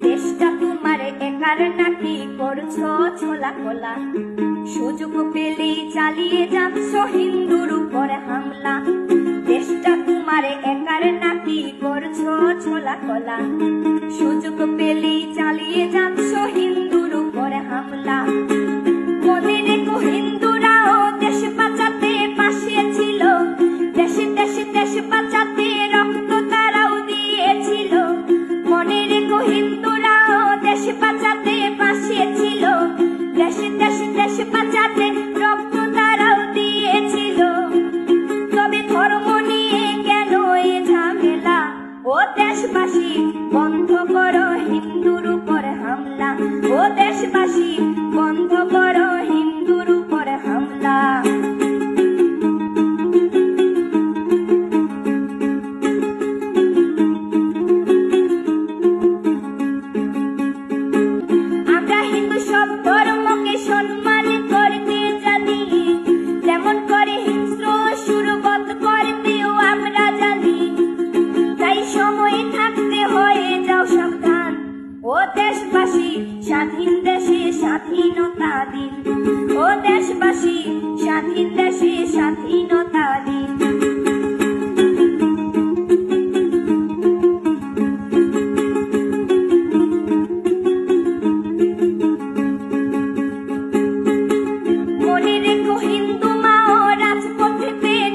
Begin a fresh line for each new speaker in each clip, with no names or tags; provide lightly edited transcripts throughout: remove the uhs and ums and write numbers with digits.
দেশটা তোমার একার নাকি করছো ছোলা খোলা, সুযোগ পেলেই চালিয়ে যাচ্ছ হিন্দুর উপরে হামলা। দেশটা তোমার একার নাকি করছো ছোলা খোলা, সুযোগ পেলেই চালিয়ে যাচ্ছ হিন্দুর উপরে হামলা। মনে রেখো হিন্দুরাও দেশ বাঁচাতে পাশে ছিল, দেশে দেশে দেশ বাঁচাতে রক্ত তারাও দিয়েছিল। মনে রেখো হিন্দুরাও দেশ বাঁচাতে পাশে ছিল, দেশে দেশে দেশ বাঁচাতে রক্ত তারাও দিয়েছিল। তবে ধর্ম নিয়ে কেন এ ঝামেলা? ও দেশবাসী বন্ধ করো হিন্দুর উপর হামলা, ও দেশবাসী বন্ধ করো হিন্দুর উপর হামলা। আমরা হিন্দু সব ধর্মকে সম্মান করতে জানি, যেমন করে হিংস্র সুরবধ করতেও আমরা জানি। তাই সময় থাকতে হয়ে যাও সাবধান, ও দেশবাসী স্বাধীন দেশে স্বাধীনতা দিন, ও দেশবাসী স্বাধীন দেশে স্বাধীনতা দিন। মনে রেখো হিন্দু মাও রাজপথে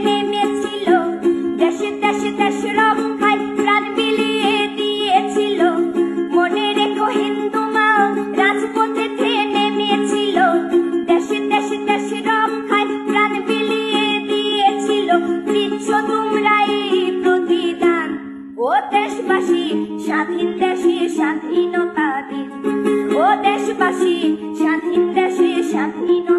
নেমেছিল, দেশে দেশে দেশ রক্ষায় প্রাণ বিলিয়ে দিয়েছিল। মনে রেখো হিন্দু মাও রাজপথে নেমেছিল, দেশে দেশে দেশ রক্ষায় প্রাণ বিলিয়ে দিয়েছিল। দিচ্ছ তোমরা এই প্রতিদান, ও দেশবাসী স্বাধীন দেশে স্বাধীনতা দিন, ও দেশবাসী স্বাধীন দেশে স্বাধীনতা